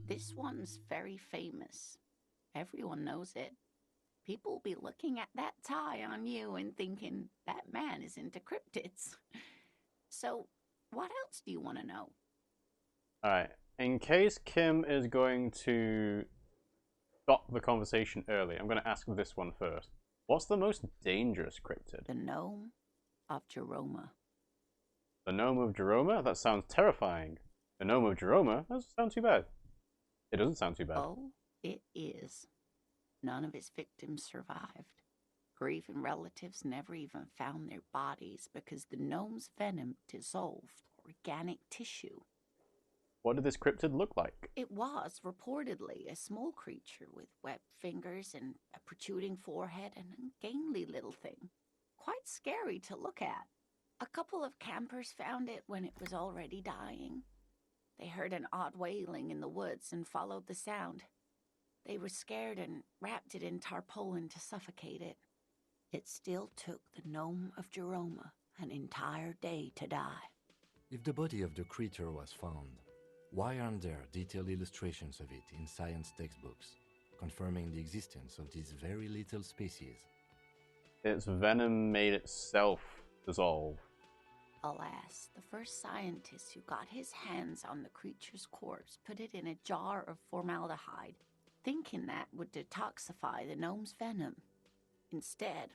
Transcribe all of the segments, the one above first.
This one's very famous. Everyone knows it. People will be looking at that tie on you and thinking that man is into cryptids. So, what else do you want to know? Alright, in case Kim is going to stop the conversation early, I'm going to ask this one first. What's the most dangerous cryptid? The gnome of Jeroma. The Gnome of Jeroma? That sounds terrifying. The Gnome of Jeroma? That doesn't sound too bad. It doesn't sound too bad. Oh, it is. None of its victims survived. Grieving relatives never even found their bodies because the gnome's venom dissolved organic tissue. What did this cryptid look like? It was reportedly a small creature with webbed fingers and a protruding forehead and a gangly little thing. Quite scary to look at. A couple of campers found it when it was already dying. They heard an odd wailing in the woods and followed the sound. They were scared and wrapped it in tarpaulin to suffocate it. It still took the gnome of Jeroma an entire day to die. If the body of the creature was found, why aren't there detailed illustrations of it in science textbooks, confirming the existence of this very little species? Its venom made itself dissolve. Alas, the first scientist who got his hands on the creature's corpse put it in a jar of formaldehyde, thinking that would detoxify the gnome's venom. Instead,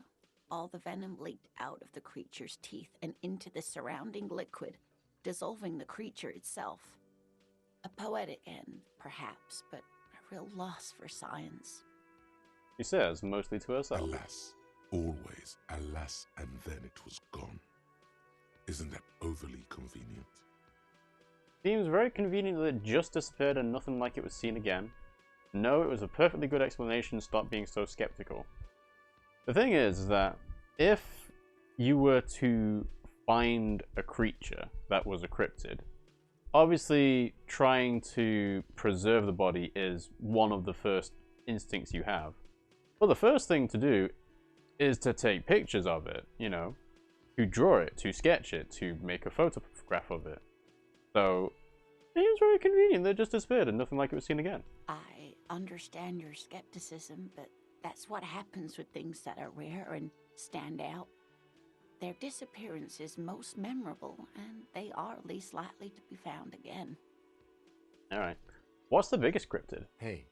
all the venom leaked out of the creature's teeth and into the surrounding liquid, dissolving the creature itself. A poetic end, perhaps, but a real loss for science. She says, mostly to herself. Alas, always alas, and then it was gone. Isn't that overly convenient? Seems very convenient that it just disappeared and nothing like it was seen again. No, it was a perfectly good explanation. Stop being so skeptical. The thing is that if you were to find a creature that was a cryptid, obviously trying to preserve the body is one of the first instincts you have. Well, the first thing to do is to take pictures of it, you know, to draw it, to sketch it, to make a photograph of it. So it was very convenient that it just disappeared and nothing like it was seen again. I understand your skepticism, but that's what happens with things that are rare and stand out. Their disappearance is most memorable, and they are least likely to be found again. Alright. What's the biggest cryptid? Hey,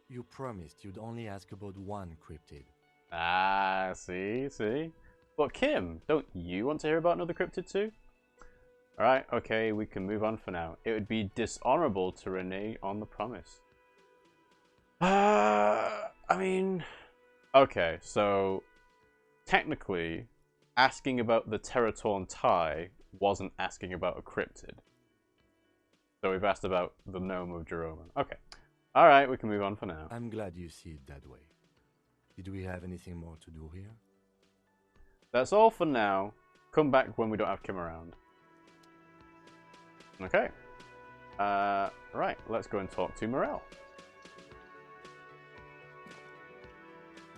you promised you'd only ask about one cryptid. Ah, see? But Kim, don't you want to hear about another cryptid too? Alright, okay, we can move on for now. It would be dishonorable to renege on the promise. I mean... Okay, so... Technically, asking about the Teratorn tie wasn't asking about a cryptid. So we've asked about the Gnome of Jeroma. Okay. Alright, we can move on for now. I'm glad you see it that way. Did we have anything more to do here? That's all for now. Come back when we don't have Kim around. Okay. Right, let's go and talk to Morel.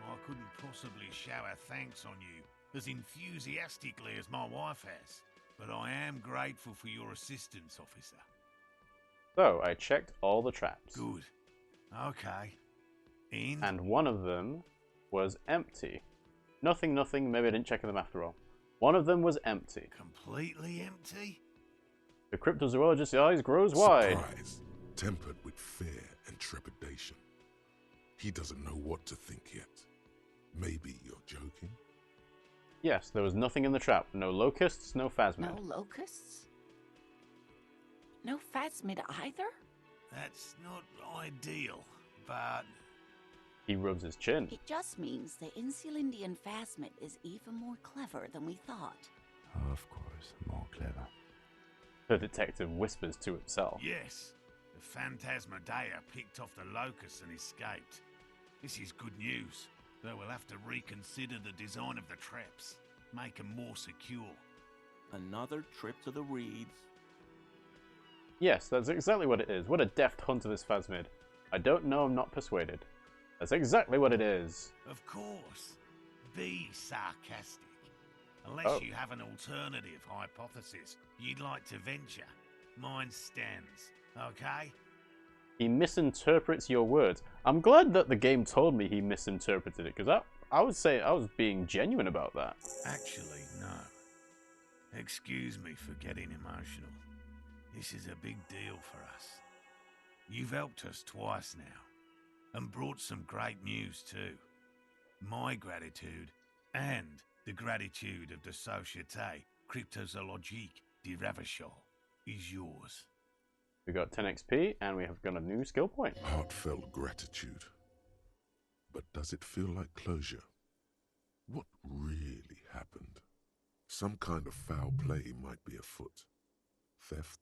I couldn't possibly shower thanks on you as enthusiastically as my wife has, but I am grateful for your assistance, officer. So, I checked all the traps. Good. Okay. In? And one of them was empty. Nothing, maybe I didn't check them after all. One of them was empty. Completely empty? The cryptozoologist's eyes grows wide. Surprise, tempered with fear and trepidation. He doesn't know what to think yet. Maybe you're joking? Yes, there was nothing in the trap. No locusts, no phasmid. No locusts? No phasmid either? That's not ideal, but... He rubs his chin. It just means the Insulindian phasmid is even more clever than we thought. Of course, more clever. The detective whispers to himself. Yes, the Phantasmadeia picked off the locusts and escaped. This is good news, though we'll have to reconsider the design of the traps, make them more secure. Another trip to the reeds. Yes, that's exactly what it is. What a deft hunter this phasmid. I don't know, I'm not persuaded. That's exactly what it is. Of course. Be sarcastic. Unless you have an alternative hypothesis you'd like to venture, mine stands, okay? He misinterprets your words. I'm glad that the game told me he misinterpreted it, because I would say I was being genuine about that. Actually, no. Excuse me for getting emotional. This is a big deal for us. You've helped us twice now, and brought some great news too. My gratitude, and the gratitude of the Société Cryptozoologique de Revachol, is yours. We got 10 XP, and we have got a new skill point. Heartfelt gratitude. But does it feel like closure? What really happened? Some kind of foul play might be afoot. Theft?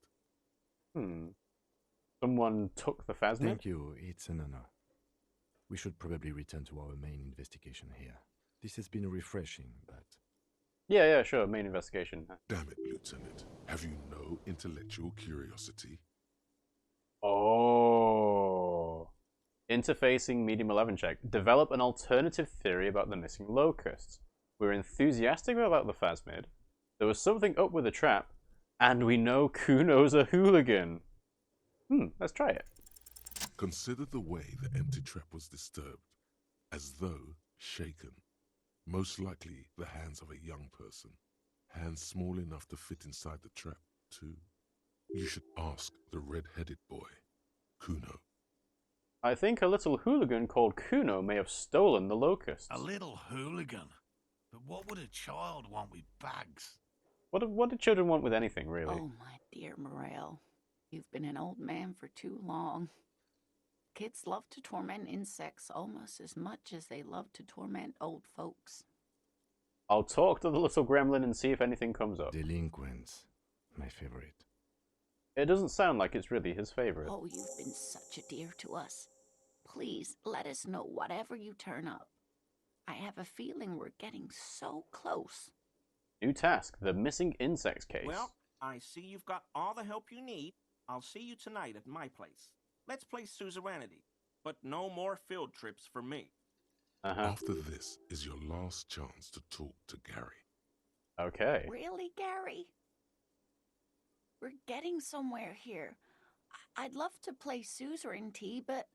Someone took the phasmid? Thank you, it's an honor. We should probably return to our main investigation here. This has been refreshing, but... Yeah, sure, main investigation. Damn it, Lieutenant. Have you no intellectual curiosity? Oh. Interfacing medium 11 check. Develop an alternative theory about the missing locusts. We're enthusiastic about the phasmid. There was something up with the trap, and we know Kuno's a hooligan. Let's try it. Consider the way the empty trap was disturbed, as though shaken. Most likely the hands of a young person. Hands small enough to fit inside the trap, too. You should ask the red-headed boy, Kuno. I think a little hooligan called Kuno may have stolen the locusts. A little hooligan? But what would a child want with bags? What do children want with anything, really? Oh, my dear Morel. You've been an old man for too long. Kids love to torment insects almost as much as they love to torment old folks. I'll talk to the little gremlin and see if anything comes up. Delinquents, my favorite. It doesn't sound like it's really his favorite. Oh, you've been such a dear to us. Please, let us know whatever you turn up. I have a feeling we're getting so close. New task, the missing insects case. Well, I see you've got all the help you need. I'll see you tonight at my place. Let's play suzerainty, but no more field trips for me. After this is your last chance to talk to Gary. Okay. Really, Gary? We're getting somewhere here. I'd love to play suzerainty, but...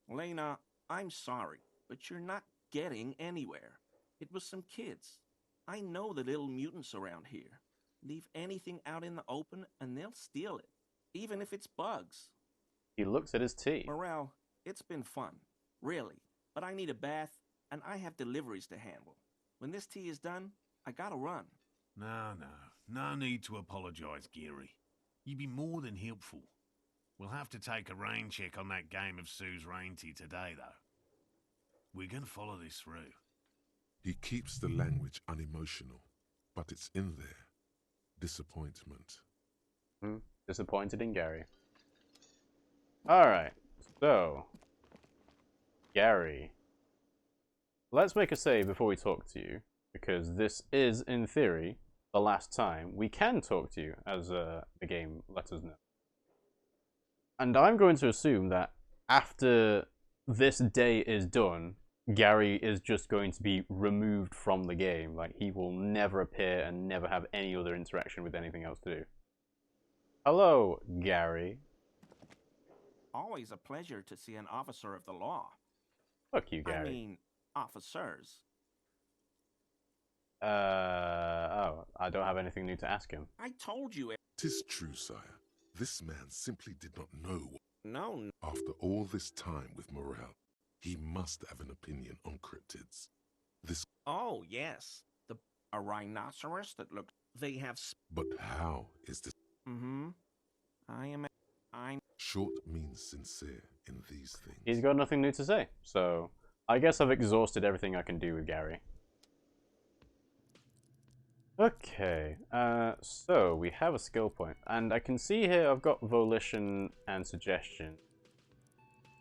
Lena, I'm sorry, but you're not getting anywhere. It was some kids. I know the little mutants around here. Leave anything out in the open and they'll steal it, even if it's bugs. He looks at his tea. Morel, it's been fun, really, but I need a bath and I have deliveries to handle. When this tea is done, I gotta run. No need to apologize, Geary. You'd be more than helpful. We'll have to take a rain check on that game of suzerainty today, though. We're gonna follow this through. He keeps the language unemotional, but it's in there. Disappointment. Disappointed in Gary. Alright, so... Gary. Let's make a save before we talk to you, because this is, in theory, the last time we can talk to you, as the game lets us know. And I'm going to assume that after this day is done, Gary is just going to be removed from the game. Like, he will never appear and never have any other interaction with anything else to do. Hello, Gary. Always a pleasure to see an officer of the law. Fuck you, Gary. I mean, officers. Oh, I don't have anything new to ask him. I told you. 'Tis true, sire. This man simply did not know what... No. After all this time with Morel, he must have an opinion on cryptids. This... Oh, yes. A rhinoceros that looked... They have... But how is this... I'm... Short means sincere in these things. He's got nothing new to say, so I guess I've exhausted everything I can do with Gary. Okay, so we have a skill point, and I can see here I've got volition and suggestion.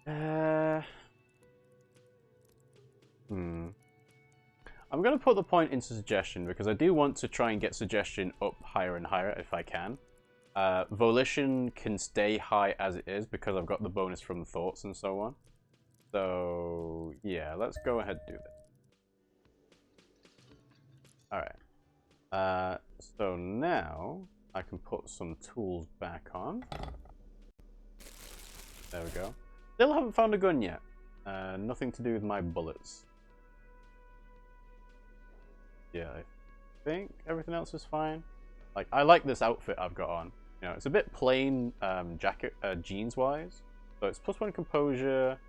I'm going to put the point into suggestion because I do want to try and get suggestion up higher and higher if I can. Volition can stay high as it is because I've got the bonus from thoughts and so on. So yeah, let's go ahead and do that. Alright. So now I can put some tools back on. There we go. Still haven't found a gun yet. Nothing to do with my bullets. Yeah, I think everything else is fine. Like, I like this outfit I've got on. You know, it's a bit plain jacket, jeans-wise. So it's +1 composure,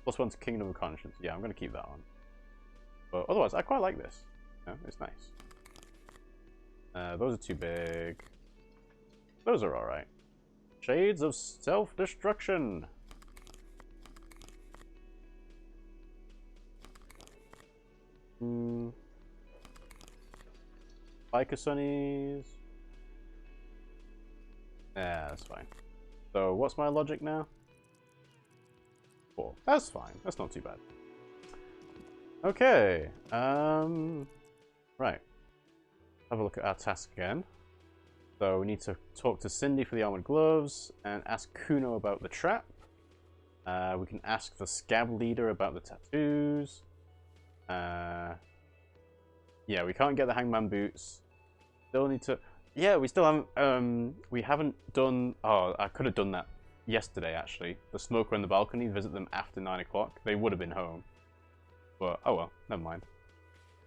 +1 to Kingdom of Conscience. Yeah, I'm going to keep that on. But otherwise, I quite like this. You know, it's nice. Those are too big. Those are alright. Shades of Self-Destruction. Biker Sunnies. Yeah, that's fine. So, what's my logic now? 4. That's fine. That's not too bad. Okay. Right. Have a look at our task again. So, we need to talk to Cindy for the armored gloves and ask Kuno about the trap. We can ask the scab leader about the tattoos. Yeah, we can't get the hangman boots. Still need to... Yeah, we still haven't... we haven't done... Oh, I could have done that yesterday, actually. The smoker on the balcony, visit them after 9 o'clock. They would have been home. But, oh well, never mind.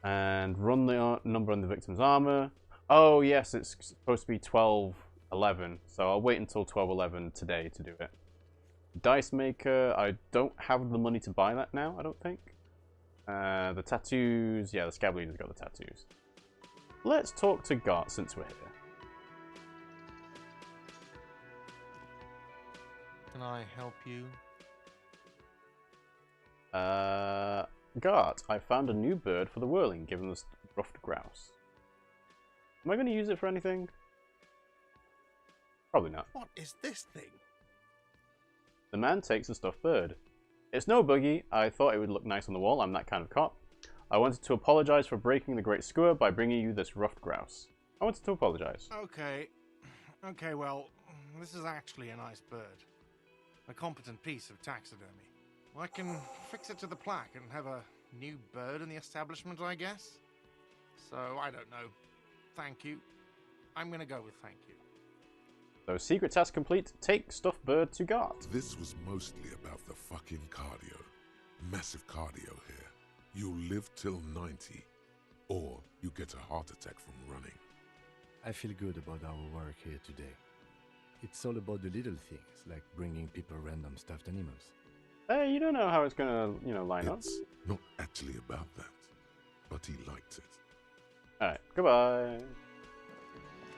And run the number on the victim's armor. Oh, yes, it's supposed to be 12:11. So I'll wait until 12:11 today to do it. Dice maker, I don't have the money to buy that now, I don't think. The tattoos, yeah, the scab leader's got the tattoos. Let's talk to Gart since we're here. Can I help you? Gart, I found a new bird for the whirling, given the ruffed grouse. Am I going to use it for anything? Probably not. What is this thing? The man takes a stuffed bird. It's no buggy. I thought it would look nice on the wall. I'm that kind of cop. I wanted to apologize for breaking the great skewer by bringing you this ruffed grouse. I wanted to apologize. Okay. Okay, well, this is actually a nice bird. A competent piece of taxidermy. I can fix it to the plaque and have a new bird in the establishment, I guess. So, I don't know. Thank you. I'm gonna go with thank you. So, secret task complete. Take stuffed bird to Gart. This was mostly about the fucking cardio. Massive cardio here. You'll live till 90, or you get a heart attack from running. I feel good about our work here today. It's all about the little things, like bringing people random stuffed animals. Hey, you don't know how it's gonna, line up. It's not actually about that, but he liked it. Alright, goodbye.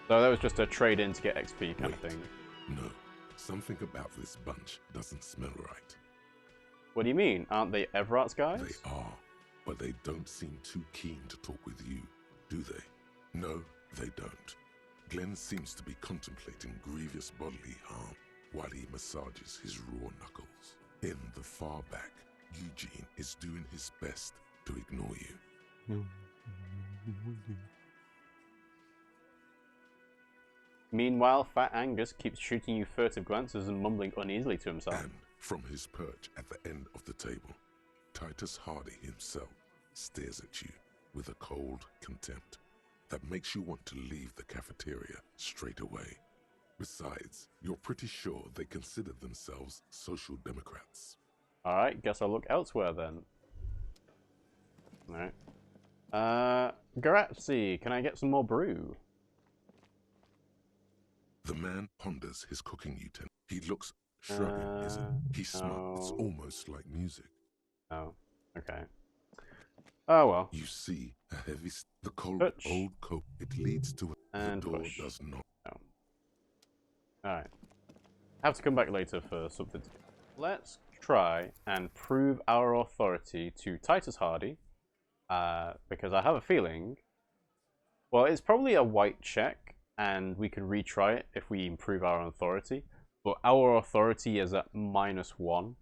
So that was just a trade-in to get XP kind of thing. No, something about this bunch doesn't smell right. What do you mean? Aren't they Everart's guys? They are, but they don't seem too keen to talk with you, do they? No, they don't. Glenn seems to be contemplating grievous bodily harm while he massages his raw knuckles. In the far back, Eugene is doing his best to ignore you. Meanwhile, Fat Angus keeps shooting you furtive glances and mumbling uneasily to himself. And from his perch at the end of the table, Titus Hardy himself stares at you with a cold contempt that makes you want to leave the cafeteria straight away. Besides, you're pretty sure they consider themselves social democrats. Alright, guess I'll look elsewhere then. Alright. Garazzi, can I get some more brew? The man ponders his cooking utensil. He looks shrugging, He's smart. It's almost like music. Oh, okay. Oh well. You see, a heavy... The cold Push. old coat. It leads to... And the door push. does not... Oh. Alright. Have to come back later for something to do. Let's try and prove our authority to Titus Hardy. Because I have a feeling... Well, it's probably a white check, and we can retry it if we improve our authority. But our authority is at -1.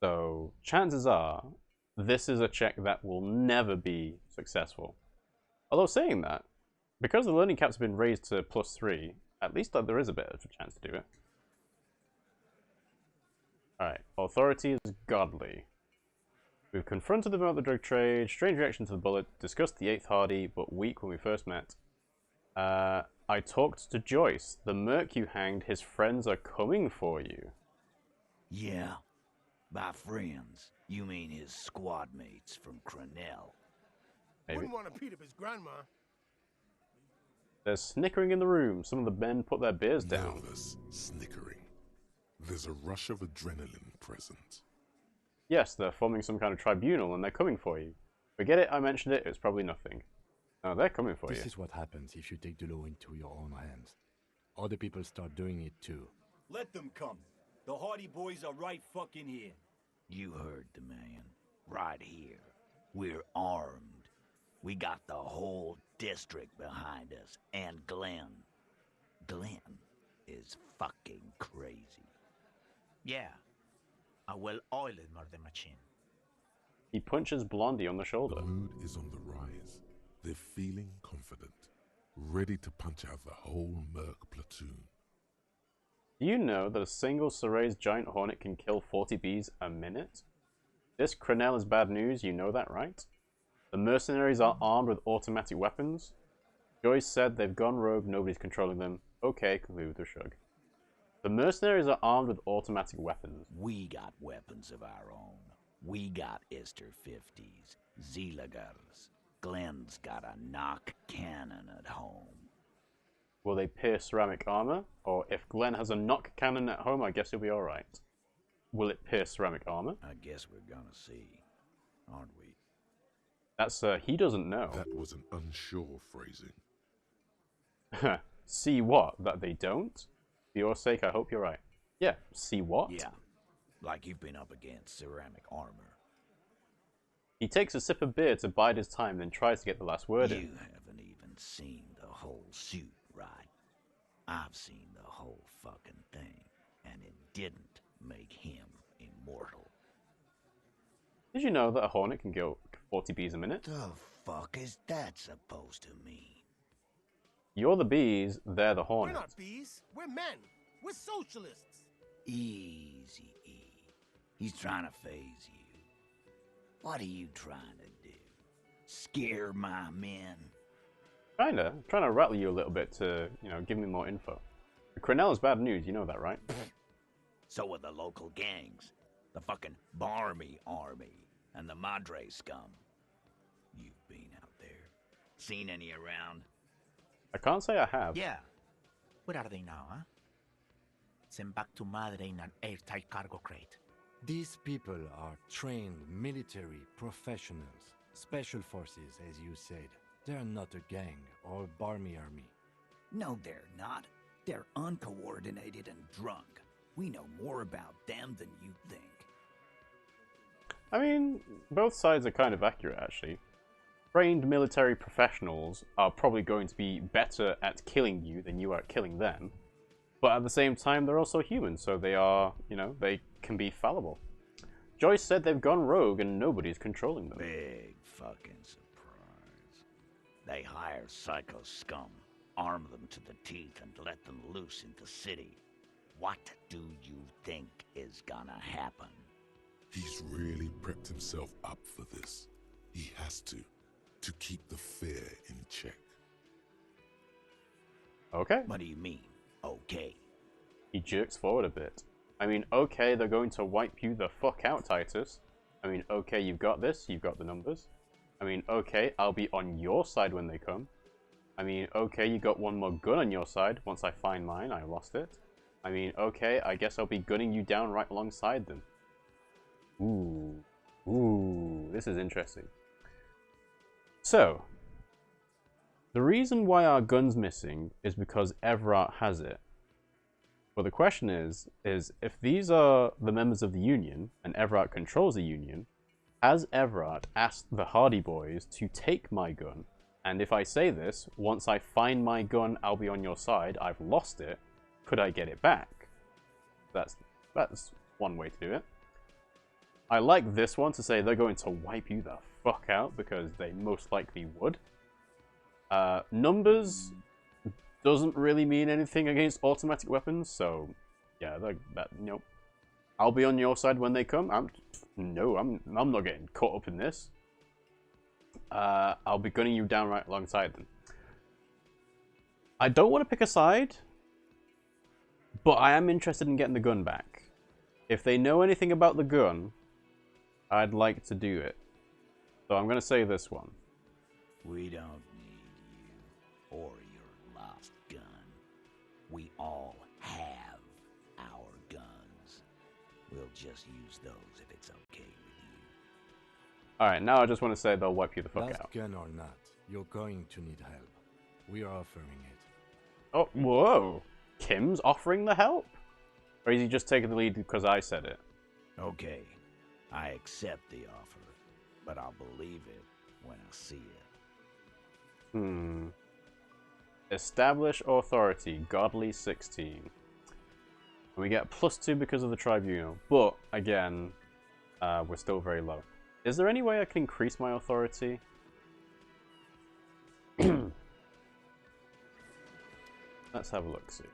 So chances are, this is a check that will never be successful. Although saying that, because the learning caps have been raised to +3, at least there is a bit of a chance to do it. Alright, authority is godly. We've confronted them about the drug trade, strange reaction to the bullet, discussed the 8th Hardy, but weak when we first met. I talked to Joyce. The merc you hanged, his friends are coming for you. Yeah. By friends, you mean his squad mates from Crenell. Maybe. Wouldn't want to beat up his grandma. There's snickering in the room. Some of the men put their beers down. Nervous, snickering. There's a rush of adrenaline present. Yes, they're forming some kind of tribunal and they're coming for you. Forget it, I mentioned it, it's probably nothing. No, they're coming for you. This is what happens if you take the law into your own hands. Other people start doing it too. Let them come. The Hardy Boys are right fucking here. You heard the man. Right here. We're armed. We got the whole district behind us. And Glenn. Glenn is fucking crazy. Yeah. A well-oiled murder machine. He punches Blondie on the shoulder. The mood is on the rise. They're feeling confident, ready to punch out the whole Merc platoon. Do you know that a single Seray's giant hornet can kill 40 bees a minute? This Crenell is bad news, you know that, right? The mercenaries are armed with automatic weapons. Joyce said they've gone rogue, nobody's controlling them. Okay, conclude with a shrug. The mercenaries are armed with automatic weapons. We got weapons of our own. We got Ister 50s, Zeelagers. Glenn's got a knock cannon at home. Will they pierce ceramic armor? Or if Glenn has a knock cannon at home, I guess he'll be alright. Will it pierce ceramic armor? I guess we're gonna see, aren't we? That's, he doesn't know. That was an unsure phrasing. See what? That they don't? For your sake, I hope you're right. Yeah, see what? Yeah, like you've been up against ceramic armor. He takes a sip of beer to bide his time, then tries to get the last word in. You haven't even seen the whole suit, right? I've seen the whole fucking thing, and it didn't make him immortal. Did you know that a hornet can kill 40 bees a minute? The fuck is that supposed to mean? You're the bees, they're the We're hornets. not bees. We're men. We're socialists. Easy, E. He's trying to phase you. What are you trying to do? Scare my men? Kinda. I'm trying to rattle you a little bit to, you know, give me more info. Crenell is bad news, you know that, right? So are the local gangs. The fucking Barmy Army and the Madre scum. You've been out there. Seen any around? I can't say I have. Yeah. Where are they now, huh? Sent back to Madre in an airtight cargo crate. These people are trained military professionals, special forces, as you said. They're not a gang or Barmy army. No, they're not. They're uncoordinated and drunk. We know more about them than you think. I mean, both sides are kind of accurate, actually. Trained military professionals are probably going to be better at killing you than you are at killing them. But at the same time, they're also human, so they are, you know, they can be fallible. Joyce said they've gone rogue and nobody's controlling them. Big fucking surprise. They hire psycho scum, arm them to the teeth, and let them loose in the city. What do you think is gonna happen? He's really prepped himself up for this. He has to keep the fear in check. Okay. What do you mean, okay? He jerks forward a bit. I mean, okay, they're going to wipe you the fuck out, Titus. I mean, okay, you've got this, you've got the numbers. I mean, okay, I'll be on your side when they come. I mean, okay, you got one more gun on your side. Once I find mine, I lost it. I mean, okay, I guess I'll be gunning you down right alongside them. Ooh. Ooh, this is interesting. So, the reason why our gun's missing is because Everard has it. Well, the question is if these are the members of the Union, and Everard controls the Union, has Everard asked the Hardy Boys to take my gun? And if I say this, once I find my gun, I'll be on your side, I've lost it, could I get it back? That's one way to do it. I like this one to say they're going to wipe you the fuck out, because they most likely would. Numbers doesn't really mean anything against automatic weapons, so yeah, nope. I'll be on your side when they come. I'm not getting caught up in this. I'll be gunning you down right alongside them. I don't want to pick a side, but I am interested in getting the gun back. if they know anything about the gun, I'd like to do it. So I'm going to say this one. We don't need you or your lost gun. We all have our guns. We'll just use those if it's okay with you. Alright, now I just want to say they'll wipe you the fuck Last out. gun or not, you're going to need help. We are offering it. Oh, whoa! Kim's offering the help? Or is he just taking the lead because I said it? Okay, I accept the offer, but I'll believe it when I see it. Establish authority, godly 16. We get +2 because of the tribunal, but again, we're still very low. Is there any way I can increase my authority? Let's have a look, see.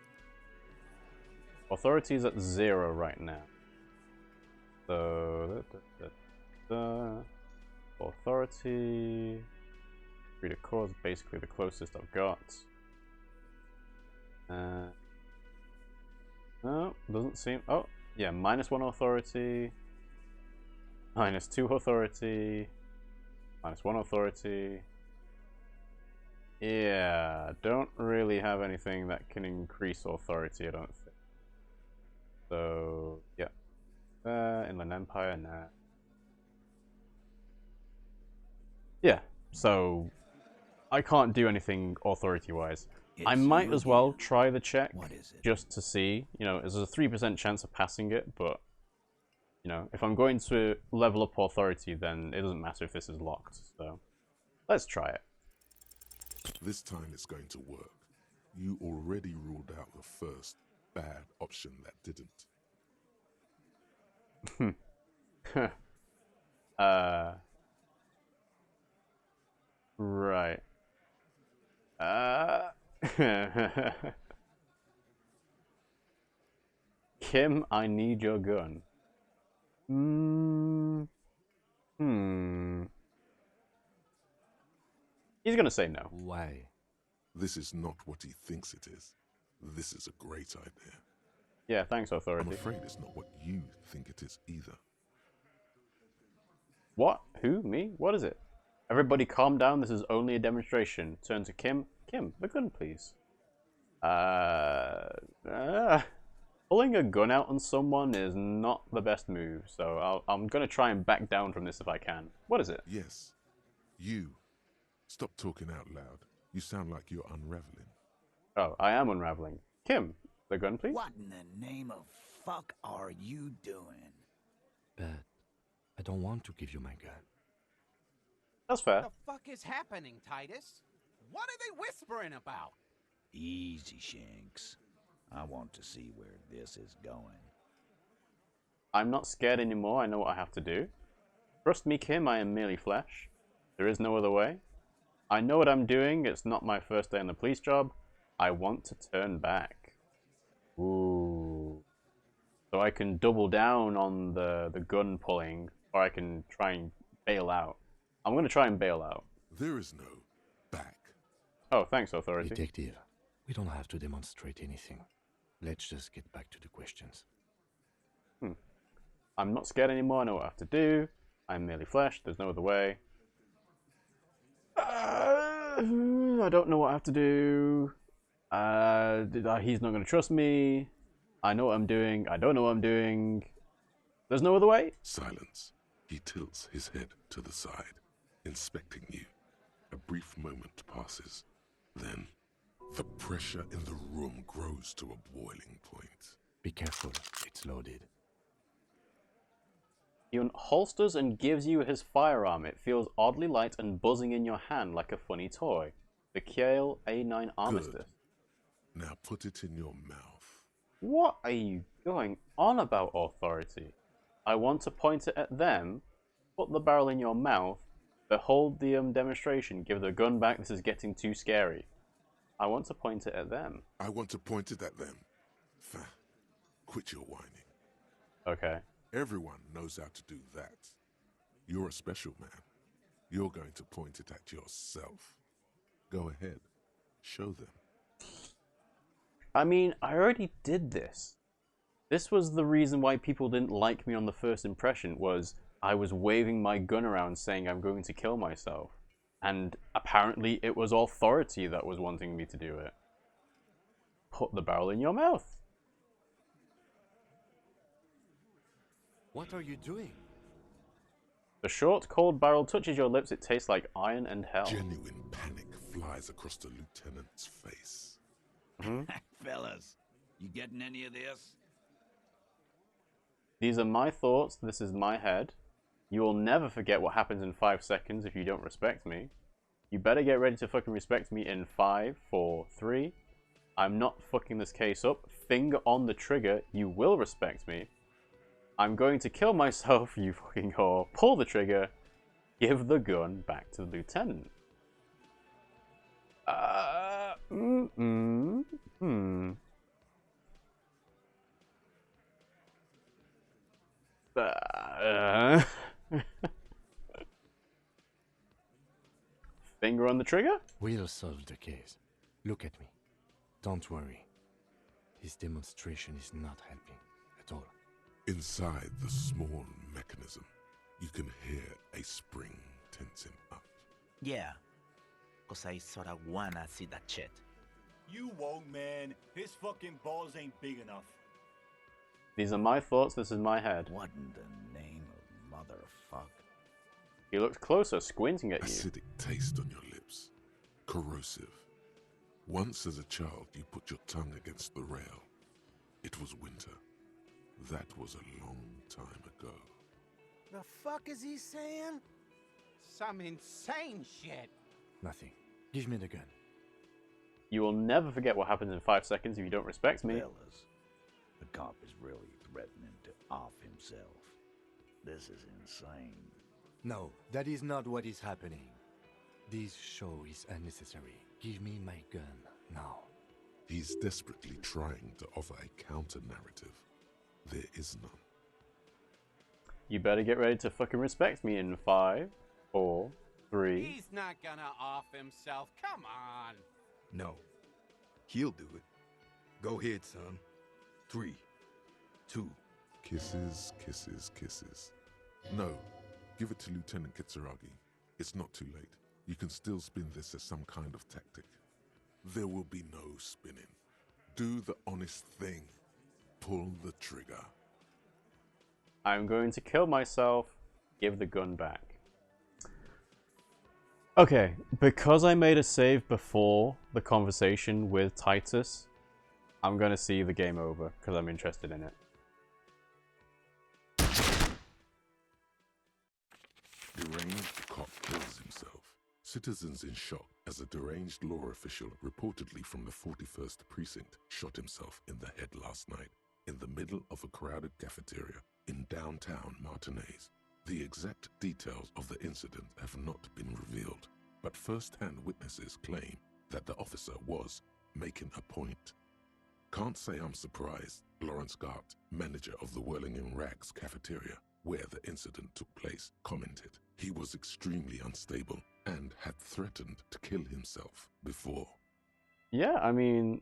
Authority is at 0 right now. So, authority, read a cause, basically the closest I've got. No, doesn't seem. Oh, yeah, -1 authority, -2 authority, -1 authority. Yeah, don't really have anything that can increase authority, I don't think. So, yeah. Inland Empire, nah. Yeah, so I can't do anything authority-wise. I might as well try the check just to see. You know, there's a 3% chance of passing it, but you know, if I'm going to level up authority, then it doesn't matter if this is locked. So let's try it. This time it's going to work. You already ruled out the first bad option that didn't. Right. Kim, I need your gun. He's gonna say no. Why? This is not what he thinks it is. This is a great idea. Yeah, thanks, authority. I'm afraid it's not what you think it is either. What? Who? Me? What is it? Everybody calm down, this is only a demonstration. Turn to Kim. Kim, the gun, please. Pulling a gun out on someone is not the best move, so I'm gonna try and back down from this if I can. What is it? Yes. You. Stop talking out loud. You sound like you're unraveling. Oh, I am unraveling. Kim, the gun, please. What in the name of fuck are you doing? But I don't want to give you my gun. That's fair. What the fuck is happening, Titus? What are they whispering about? Easy, Shanks. I want to see where this is going. I'm not scared anymore. I know what I have to do. Trust me, Kim, I am merely flesh. There is no other way. I know what I'm doing. It's not my first day on the police job. I want to turn back. Ooh. So I can double down on the gun pulling, or I can try and bail out. I'm going to try and bail out. There is no back. Oh, thanks, authority. Detective, we don't have to demonstrate anything. Let's just get back to the questions. I'm not scared anymore. I know what I have to do. I'm merely flesh. There's no other way. I don't know what I have to do. He's not going to trust me. I know what I'm doing. I don't know what I'm doing. There's no other way? Silence. He tilts his head to the side, inspecting you. A brief moment passes. Then, the pressure in the room grows to a boiling point. Be careful, it's loaded. He unholsters and gives you his firearm. It feels oddly light and buzzing in your hand like a funny toy. The Kiel A9 Armistice. Good. Now put it in your mouth. What are you going on about, authority? I want to point it at them. Put the barrel in your mouth. Behold the demonstration. Give the gun back. This is getting too scary. I want to point it at them. I want to point it at them. Quit your whining. Okay. Everyone knows how to do that. You're a special man. You're going to point it at yourself. Go ahead. Show them. I mean, I already did this. This was the reason why people didn't like me on the first impression, was I was waving my gun around saying I'm going to kill myself. And apparently it was authority that was wanting me to do it. Put the barrel in your mouth. What are you doing? The short, cold barrel touches your lips, it tastes like iron and hell. Genuine panic flies across the lieutenant's face. Fellas, you getting any of this? These are my thoughts, this is my head. You will never forget what happens in 5 seconds if you don't respect me. You better get ready to fucking respect me in 5, 4, 3. I'm not fucking this case up. Finger on the trigger, you will respect me. I'm going to kill myself, you fucking whore. Pull the trigger. Give the gun back to the lieutenant. Finger on the trigger? We'll solve the case. Look at me. Don't worry. His demonstration is not helping at all. Inside the small mechanism, you can hear a spring tensing up. Yeah, cause I sorta wanna see that shit. You won't, man. His fucking balls ain't big enough. These are my thoughts, this is my head. What in the name of motherfuck? He looks closer, squinting at you. Acidic taste on your lips. Corrosive. Once as a child, you put your tongue against the rail. It was winter. That was a long time ago. The fuck is he saying? Some insane shit. Nothing. Give me the gun. You will never forget what happens in 5 seconds if you don't respect me. Fellas, the cop is really threatening to off himself. This is insane. No, that is not what is happening. This show is unnecessary. Give me my gun now. He's desperately trying to offer a counter-narrative. There is none. You better get ready to fucking respect me in 5, 4, 3. He's not gonna off himself. Come on. No. He'll do it. Go ahead, son. 3, 2. Kisses, kisses, kisses. No. Give it to Lieutenant Kitsuragi. It's not too late. You can still spin this as some kind of tactic. There will be no spinning. Do the honest thing. Pull the trigger. I'm going to kill myself. Give the gun back. Okay, because I made a save before the conversation with Titus, I'm going to see the game over because I'm interested in it. Deranged cop kills himself. Citizens in shock as a deranged law official reportedly from the 41st precinct shot himself in the head last night in the middle of a crowded cafeteria in downtown Martinez. The exact details of the incident have not been revealed, but first-hand witnesses claim that the officer was making a point. Can't say I'm surprised, Lawrence Gart, manager of the Whirling in Rags cafeteria, where the incident took place, commented he was extremely unstable and had threatened to kill himself before. Yeah, I mean,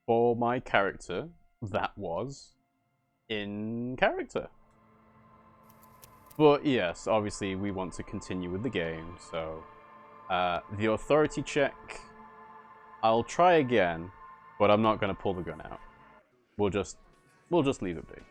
for my character, that was in character. But yes, obviously we want to continue with the game, so the authority check, I'll try again, but I'm not going to pull the gun out. We'll just leave it be.